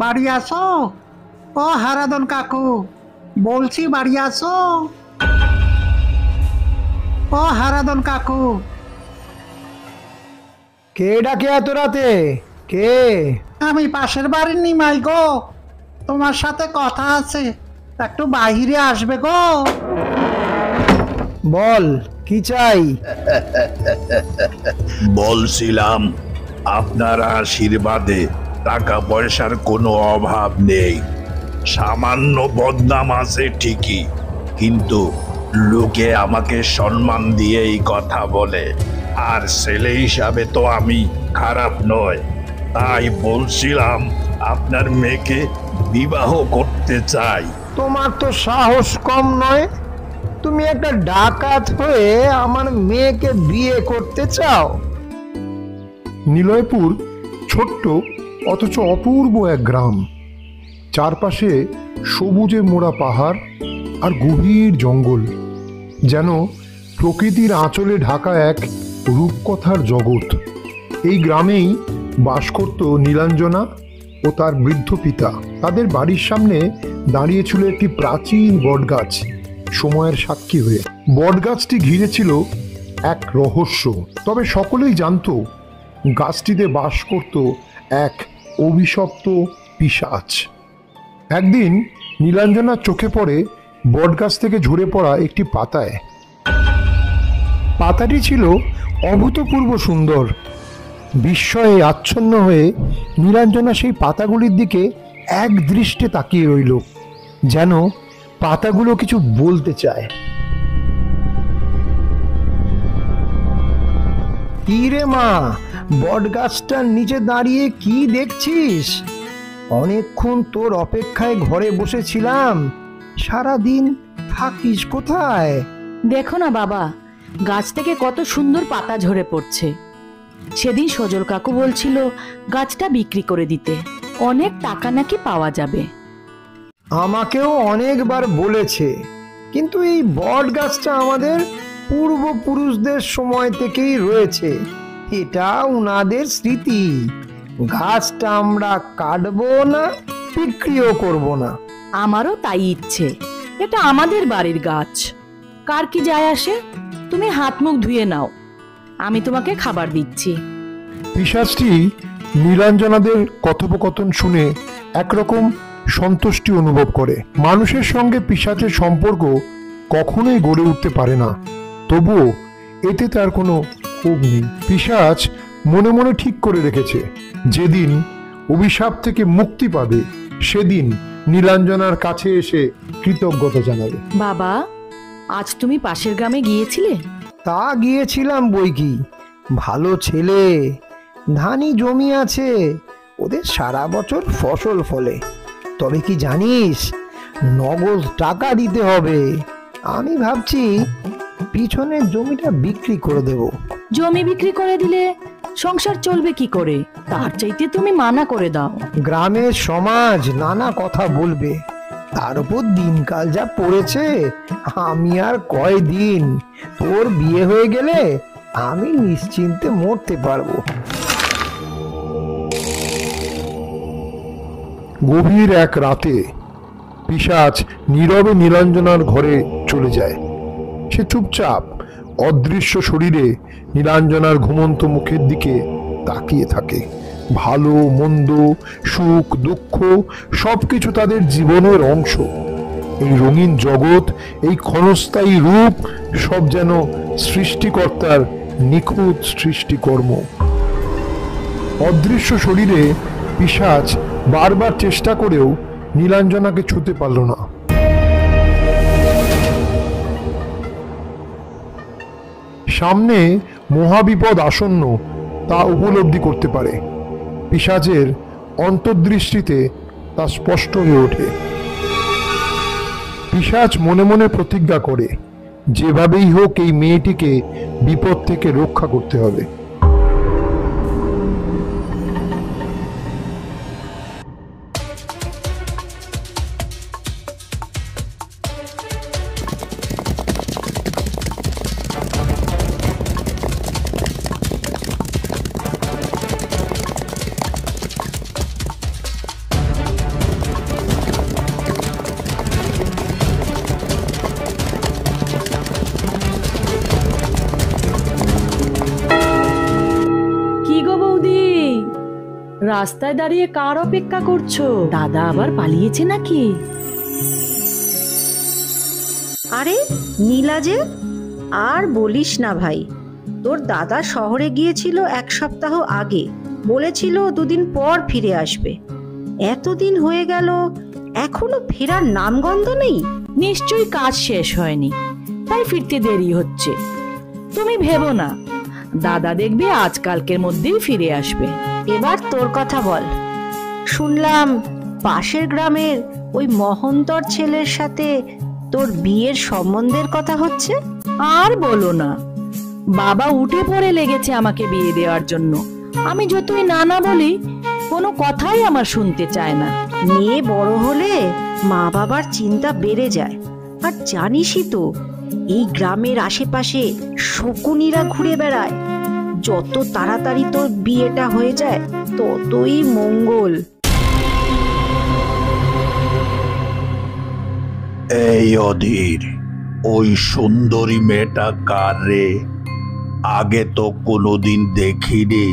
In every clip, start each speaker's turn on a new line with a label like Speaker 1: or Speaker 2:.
Speaker 1: বাড়ি আসো। ও হারাধন কাকু, বলছি বাড়ি আসো। ও হারাধন কাকু।
Speaker 2: কে ডাকে এত রাতে? কে?
Speaker 1: আমি পাশের বাড়ির নিমাই গো, তোমার সাথে কথা আছে, একটু বাইরে আসবে গো।
Speaker 2: বল, কি চাই?
Speaker 3: বলছিলাম আপনার আশীর্বাদে টাকা পয়সার কোনো অভাব নেই। সামান্য বদনাম আছে ঠিকই, কিন্তু লোকে আমাকে সম্মান দিয়েই কথা বলে, আর ছেলে হিসাবে তো আমি খারাপ নয়। তাই বলছিলাম আপনার মেয়েকে বিবাহ করতে চাই।
Speaker 2: তোমার তো সাহস কম নয়। তুমি একটা ডাকাত হয়ে আমার মেয়েকে বিয়ে করতে চাও?
Speaker 4: নিলয়পুর ছোট্ট অথচ অপূর্ব এক গ্রাম। চারপাশে সবুজে মোড়া পাহাড় আর গভীর জঙ্গল, যেন প্রকৃতির আঁচলে ঢাকা এক রূপকথার জগৎ। এই গ্রামেই বাস করত নীলাঞ্জনা ও তার বৃদ্ধ পিতা। তাদের বাড়ির সামনে দাঁড়িয়েছিল একটি প্রাচীন বটগাছ, সময়ের সাক্ষী হয়ে। বটগাছটি ঘিরে ছিল এক রহস্য, তবে সকলেই জানত গাছটিতে বাস করত এক অভিশপ্ত পিশাচ। একদিন নীলাঞ্জনার চোখে পড়ে বটগাছ থেকে ঝরে পড়া একটি পাতায়। পাতাটি ছিল অভূতপূর্ব সুন্দর। বিস্ময়ে আচ্ছন্ন হয়ে নীলাঞ্জনা সেই পাতাগুলির দিকে এক দৃষ্টে তাকিয়ে রইল, যেন পাতাগুলো কিছু বলতে চায়। কি রে মা, বটগাছটার নিচে দাঁড়িয়ে কি দেখছিস? অনেকক্ষণ তোর অপেক্ষায় ঘরে বসেছিলাম, সারাদিন থাকিস কোথায়?
Speaker 5: দেখো না বাবা, গাছ থেকে কত সুন্দর পাতা ঝরে পড়ছে। সেদিন সজল কাকু বলছিল গাছটা বিক্রি করে দিতে, অনেক টাকা নাকি পাওয়া যাবে।
Speaker 2: আমাকেও অনেকবার বলেছে, কিন্তু এই বট গাছটা আমাদের পূর্বপুরুষদের সময় থেকেই রয়েছে। এটা উনাদের স্মৃতি। গাছটা আমরা কাটবো না, বিক্রিও করব না।
Speaker 5: আমারও তাই ইচ্ছে। এটা আমাদের বাড়ির গাছ, কার কি যায় আসে? তুমি হাত মুখ ধুয়ে নাও, আমি তোমাকে খাবার দিচ্ছি।
Speaker 4: পিশাচটি নীলাঞ্জনাদের কথোপকথন শুনে একরকম সন্তুষ্টি অনুভব করে। মানুষের সঙ্গে পিশাচের সম্পর্ক কখনোই গড়ে উঠতে পারে না, তবুও এতে তার কোনো ক্ষোভ নেই। পিশাচ মনে মনে ঠিক করে রেখেছে, যেদিন অভিশাপ থেকে মুক্তি পাবে সেদিন নীলাঞ্জনার কাছে এসে কৃতজ্ঞতা জানাবে।
Speaker 5: বাবা, আজ তুমি পাশের গ্রামে গিয়েছিলে?
Speaker 2: তা গিয়েছিলাম বই কি, ভালো ছেলে, ধানি জমি আছে, ওদের সারা বছর ফসল ফলে। তবে কি জানিস, নগদ টাকা দিতে হবে। আমি ভাবছি পিছনের জমিটা বিক্রি করে দেব।
Speaker 5: জমি বিক্রি করে দিলে সংসার চলবে কি করে? তার চাইতে তুমি মানা করে দাও।
Speaker 2: গ্রামের সমাজ নানা কথা বলবে, তার উপর দিনকাল যা পড়েছে, আমি আর কয়দিন, তোর বিয়ে হয়ে গেলে আমি নিশ্চিন্তে মরতে পারবো।
Speaker 4: গভীর এক রাতে পিশাচ নীরবে নীলাঞ্জনার ঘরে চলে যায়। সে চুপচাপ অদৃশ্য শরীরে নীলাঞ্জনার ঘুমন্ত মুখের দিকে তাকিয়ে থাকে। ভালো মন্দ, সুখ দুঃখ সবকিছু তাদের জীবনের অংশ। এই রঙিন জগৎ, এই ক্ষণস্থায়ী রূপ, সব যেন সৃষ্টিকর্তার নিখুঁত সৃষ্টিকর্ম। অদৃশ্য শরীরে পিশাচ বারবার চেষ্টা করেও নীলাঞ্জনাকে ছুঁতে পারল না। সামনে মহাবিপদ আসন্ন তা উপলব্ধি করতে পারে। পিশাচের অন্তর্দৃষ্টিতে তা স্পষ্ট হয়ে ওঠে। পিশাচ মনে মনে প্রতিজ্ঞা করে, যেভাবেই হোক এই মেয়েটিকে বিপদ থেকে রক্ষা করতে হবে।
Speaker 5: রাস্তায় দাঁড়িয়ে কার অপেক্ষা করছো? দাদা আবার পালিয়েছে নাকি?
Speaker 6: আরে নীলা যে, আর বলিস না ভাই, তোর দাদা শহরে গিয়েছিল 1 সপ্তাহ আগে, বলেছিল 2 দিন পর ফিরে আসবে। এতদিন হয়ে গেল, এখনো ফেরার নামগন্ধ নেই।
Speaker 5: নিশ্চয়ই কাজ শেষ হয়নি, তাই ফিরতে দেরি হচ্ছে। তুমি ভেবো না, দাদা দেখবে আজকালকের মধ্যেই ফিরে আসবে।
Speaker 6: এবার তোর কথা বল। শুনলাম পাশের গ্রামের ওই মহন্তর ছেলের সাথে তোর বিয়ের সম্বন্ধের কথা হচ্ছে।
Speaker 5: আর বলো না, বাবা উঠে পড়ে লেগেছে আমাকে বিয়ে দেওয়ার জন্য। আমি যতই না না বলি, কোনো কথাই আমার শুনতে চায় না।
Speaker 6: মেয়ে বড় হলে মা বাবার চিন্তা বেড়ে যায়। আর জানিসই তো, এই গ্রামের আশেপাশে শকুনিরা ঘুরে বেড়ায়। যত তাড়াতাড়ি তোর বিয়েটা হয়ে যায় ততই মঙ্গল।
Speaker 3: এই অধীর, ওই সুন্দরী মেয়েটা কার রে? আগে তো কোনোদিন দেখিনি।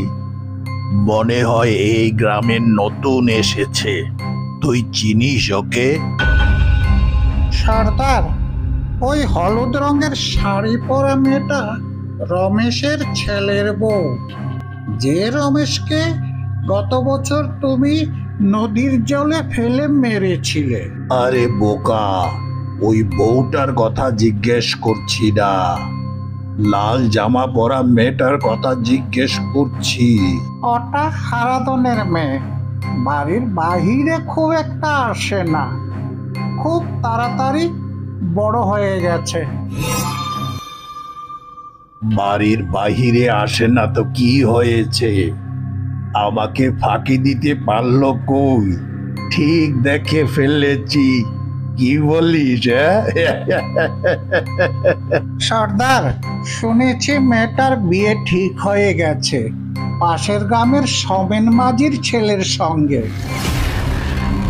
Speaker 3: মনে হয় এই গ্রামে নতুন এসেছে। তুই চিনিস ওকে?
Speaker 1: সর্দার, ওই হলুদ রঙের শাড়ি পরা মেয়েটা রমেশের ছেলের বউ, যে রমেশকে গত বছর তুমি নদীর জলে ফেলে মেরেছিলে।
Speaker 3: আরে বোকা, ওই বউটার কথা জিজ্ঞেস করছি না, লাল জামা পরা মেয়েটার কথা জিজ্ঞেস করছি।
Speaker 1: ওটা হারাদনের মেয়ে, বাড়ির বাহিরে খুব একটা আসে না, খুব তাড়াতাড়ি বড় হয়ে গেছে।
Speaker 3: বাড়ির বাহিরে আসে না তো কি হয়েছে? আমাকে ফাঁকি দিতে পারলো কই? ঠিক দেখে ফেলেছি। কি বলিস?
Speaker 1: সর্দার, শুনেছি মেয়েটার বিয়ে ঠিক হয়ে গেছে পাশের গ্রামের সমেন মাঝির ছেলের সঙ্গে।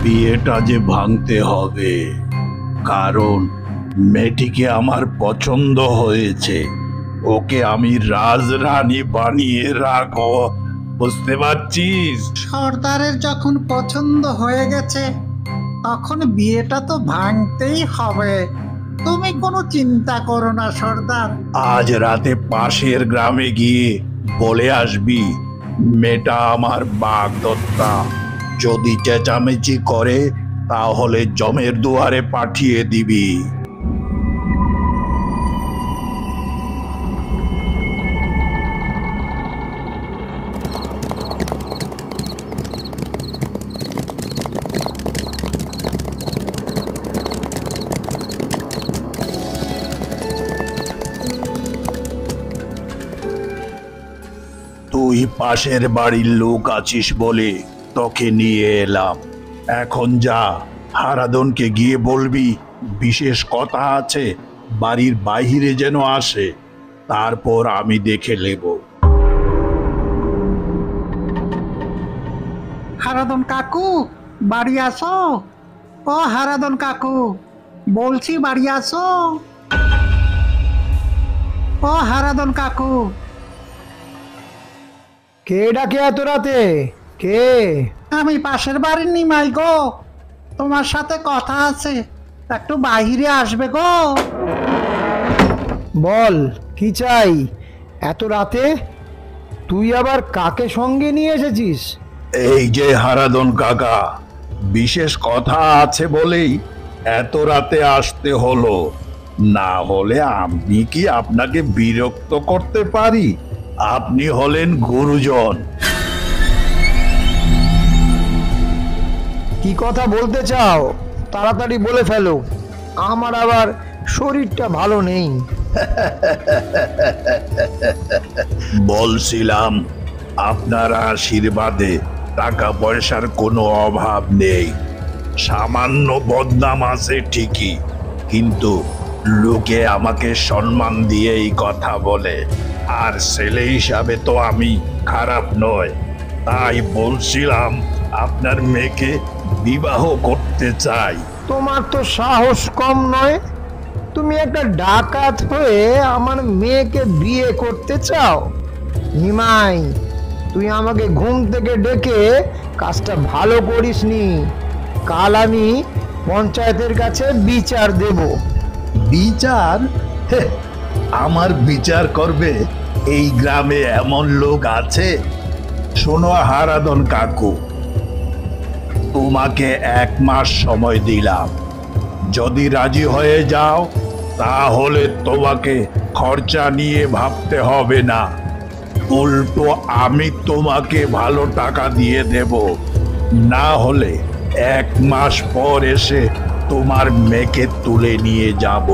Speaker 3: বিয়েটা যে ভাঙতে হবে, কারণ মেয়েটিকে আমার পছন্দ হয়েছে। ওকে আমি রাজরানী বানিয়ে রাখো, বুঝতে পারছিস?
Speaker 1: সর্দারের যখন পছন্দ হয়ে গেছে, তখন বিয়েটা তো ভাঙতেই হবে। তুমি কোনো চিন্তা করো না সর্দার।
Speaker 3: আজ রাতে পাশের গ্রামে গিয়ে বলে আসবি মেয়েটা আমার বাগদত্তা। যদি চেঁচামেচি করে তাহলে জমের দুয়ারে পাঠিয়ে দিবি। তুই পাশের বাড়ির লোক আছিস বলে তোকে নিয়ে এলাম। এখন যা, হারাদনকে গিয়ে বলবি বিশেষ কথা আছে, বাড়ির বাইরে যেন আসে, তারপর আমি দেখে নেব।
Speaker 1: হারাদন কাকু, বাড়ি আসো। ও হারাদন কাকু, বলছি বাড়ি আসো। ও হারাদন কাকু।
Speaker 2: কে ডাকে এত রাতে? কে?
Speaker 1: আমি পাশের বাড়ির নিমাই গো, তোমার সাথে কথা আছে, একটু বাইরে আসবে গো।
Speaker 2: বল, কি চাই এত রাতে? তুই আবার কাকে সঙ্গে নিয়ে এসেছিস?
Speaker 3: এই যে হারাদন কাকা, বিশেষ কথা আছে বলেই এত রাতে আসতে হলো, না হলে আমি কি আপনাকে বিরক্ত করতে পারি? আপনি হলেন গুরুজন।
Speaker 2: কি কথা বলতে চাও তাড়াতাড়ি বলে ফেলো, আমার আবার শরীরটা ভালো নেই।
Speaker 3: বলছিলাম আপনার আশীর্বাদে টাকা পয়সার কোনো অভাব নেই। সামান্য বদনাম আছে ঠিকই, কিন্তু লোকে আমাকে সম্মান দিয়ে এই কথা বলে, আর ছেলে হিসাবে তো আমি খারাপ নয়। তাই বলছিলাম আপনার মেয়েকে বিবাহ করতে চাই।
Speaker 2: তোমার তো সাহস কম নয়, তুমি একটা ডাকাত হয়ে আমার মেয়েকে বিয়ে করতে চাও? নিমাই, তুই আমাকে ঘুম থেকে ডেকে কাজটা ভালো করিসনি। কাল আমি পঞ্চায়েতের কাছে বিচার দেব।
Speaker 3: বিচার? হে, আমার বিচার করবে এই গ্রামে এমন লোক আছে? শোনো হারাধন কাকু, তোমাকে 1 মাস সময় দিলাম। যদি রাজি হয়ে যাও তাহলে তোমাকে খরচা নিয়ে ভাবতে হবে না, উল্টো আমি তোমাকে ভালো টাকা দিয়ে দেব। না হলে 1 মাস পর এসে তোমার মেয়েকে তুলে নিয়ে যাব।